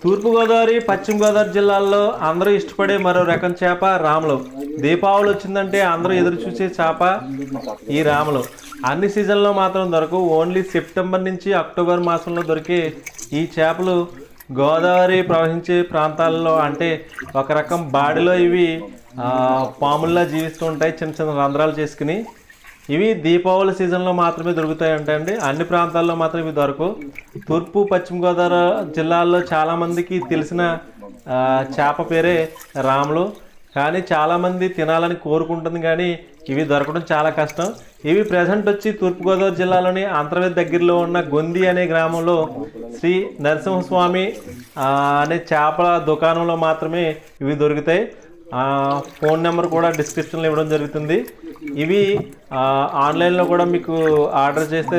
తూర్పుగోదావరి పశ్చిమ గోదావరి జిల్లాల్లో అందరూ ఇష్టపడే మరో రకం చేప రాములు. దీపావళి వచ్చిందంటే అందరూ ఎదురు చూసే చేప ఈ రాములు. అన్ని సీజన్లో మాత్రం దొరకవు. ఓన్లీ సెప్టెంబర్ నుంచి అక్టోబర్ మాసంలో దొరికే ఈ చేపలు గోదావరి ప్రవహించే ప్రాంతాల్లో, అంటే ఒక రకం బాడిలో ఇవి పాముల్లా జీవిస్తూ ఉంటాయి, చిన్న చిన్న రంధ్రాలు చేసుకుని. ఇవి దీపావళి సీజన్లో మాత్రమే దొరుకుతాయి అండి. అన్ని ప్రాంతాల్లో మాత్రం ఇవి దొరకవు. తూర్పు పశ్చిమ గోదావరి జిల్లాల్లో చాలామందికి తెలిసిన చేప పేరే రాములు. కానీ చాలామంది తినాలని కోరుకుంటుంది, కానీ ఇవి దొరకడం చాలా కష్టం. ఇవి ప్రజెంట్ వచ్చి తూర్పుగోదావరి జిల్లాలోని అంతర్వేది దగ్గరలో ఉన్న గొంది అనే గ్రామంలో శ్రీ నరసింహస్వామి అనే చేపల దుకాణంలో మాత్రమే ఇవి దొరుకుతాయి. ఫోన్ నెంబర్ కూడా డిస్క్రిప్షన్లో ఇవ్వడం జరుగుతుంది. ఇవి ఆన్లైన్లో కూడా మీకు ఆర్డర్ చేస్తే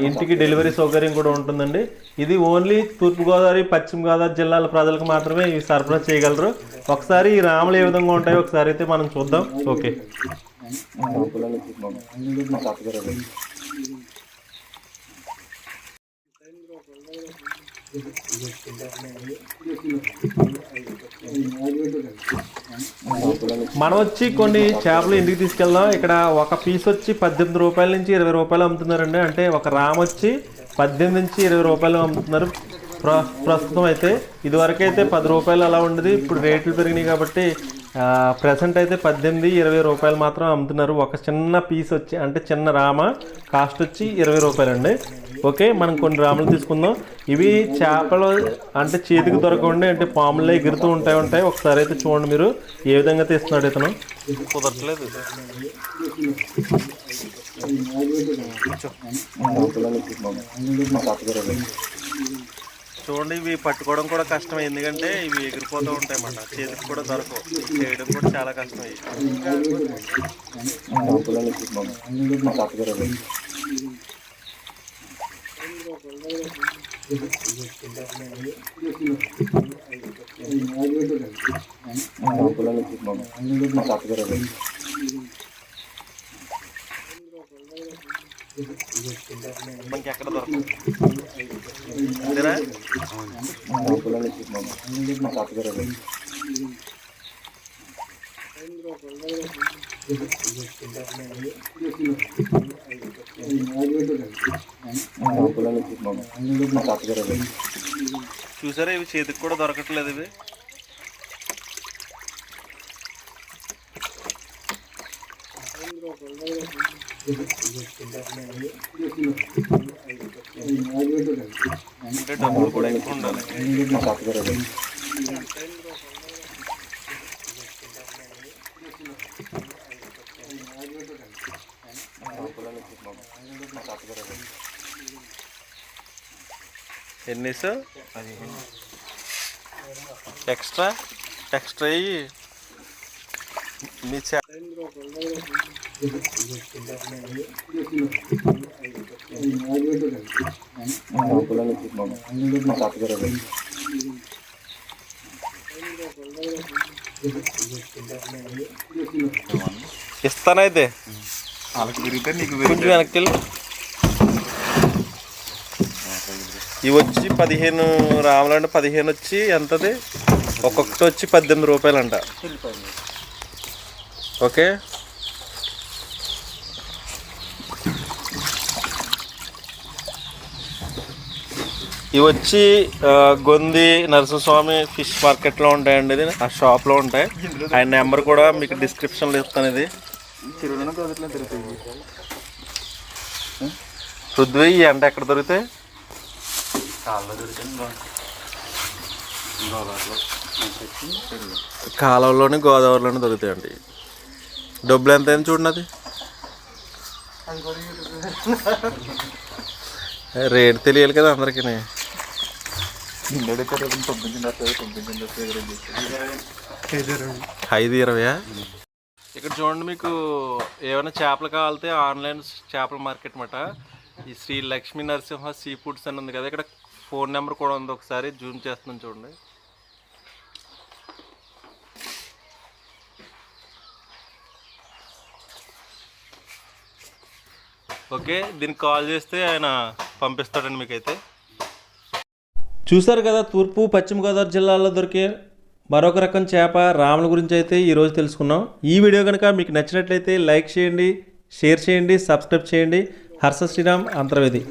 ఇంటికి డెలివరీ సౌకర్యం కూడా ఉంటుందండి. ఇది ఓన్లీ తూర్పుగోదావరి పశ్చిమ గోదావరి జిల్లాల ప్రజలకు మాత్రమే ఇవి సరఫరా చేయగలరు. ఒకసారి ఈ రాములు ఏ విధంగా ఉంటాయో ఒకసారి అయితే మనం చూద్దాం. ఓకే, మనం వచ్చి కొన్ని చేపలు ఇంటికి తీసుకెళ్దాం. ఇక్కడ ఒక పీస్ వచ్చి 18 రూపాయల నుంచి 20 రూపాయలు అమ్ముతున్నారండి. అంటే ఒక రామ్ వచ్చి 18 నుంచి 20 రూపాయలు అమ్ముతున్నారు ప్రస్తుతం అయితే. ఇదివరకు అయితే 10 రూపాయలు అలా ఉండేది. ఇప్పుడు రేట్లు పెరిగినాయి కాబట్టి ప్రెసెంట్ అయితే 18-20 రూపాయలు మాత్రం అమ్ముతున్నారు. ఒక చిన్న పీస్ వచ్చి, అంటే చిన్న రామ కాస్ట్ వచ్చి 20 రూపాయలు అండి. ఓకే, మనం కొన్ని రాములు తీసుకుందాం. ఇవి చేపలు అంటే చేతికి దొరకండి, అంటే పాముల్లో ఎగురుతూ ఉంటాయి. ఒకసారి అయితే చూడండి మీరు ఏ విధంగా తీస్తున్నాడు ఇతను. కుదరట్లేదు. చూడండి, ఇవి పట్టుకోవడం కూడా కష్టం, ఎందుకంటే ఇవి ఎగిరిపోతూ ఉంటాయి అన్నమాట. చేతికి కూడా దొరకవు, చేయడం కూడా చాలా కష్టం. మనకి ఎక్కడ దొరకదు అంతేనా? చూసారా, ఇవి చేతికి కూడా దొరకట్లేదు. ఇవి అంటే డబ్బులు కూడా ఎక్కువ ఉండాలి. ఎన్ని సార్ ఎక్స్ట్రా మీ ఇస్తానైతే కొంచెం వెనక్కి వెళ్ళి. ఇవి వచ్చి 15 రాములు అంటే 15 వచ్చి ఎంతది, ఒక్కొక్కటి వచ్చి 18 రూపాయలు అంట. ఓకే, ఇవి వచ్చి గొంది నరసింహస్వామి ఫిష్ మార్కెట్లో ఉంటాయండి. ఇది ఆ షాప్లో ఉంటాయి. ఆయన నెంబర్ కూడా మీకు డిస్క్రిప్షన్లో ఇస్తాను. ఇది పృథ్వీ అంటే ఎక్కడ దొరుకుతాయి? కాలువలోని గోదావరిలోని దొరుకుతాయండి. డబ్బులు ఎంత అయింది చూడండి. అది రేట్ తెలియాలి కదా అందరికీ. 5:20. ఇక్కడ చూడండి, మీకు ఏమైనా చేపలు కావాలితే ఆన్లైన్ చేపల మార్కెట్ మాట. ఈ శ్రీ లక్ష్మీ నరసింహ సీ ఫుడ్స్ అని ఉంది కదా, ఇక్కడ ఫోన్ నెంబర్ కూడా ఉంది. ఒకసారి జూమ్ చేస్తున్నాను చూడండి. ఓకే, దీనికి కాల్ చేస్తే ఆయన పంపిస్తాడండి మీకైతే. చూసారు కదా తూర్పు పశ్చిమ గోదావరి జిల్లాల్లో దొరికే మరొక రకం చేప రాముల గురించి అయితే ఈరోజు తెలుసుకున్నాం. ఈ వీడియో కనుక మీకు నచ్చినట్లయితే లైక్ చేయండి, షేర్ చేయండి, సబ్స్క్రైబ్ చేయండి. హర్ష శ్రీరామ్ అంతర్వేది.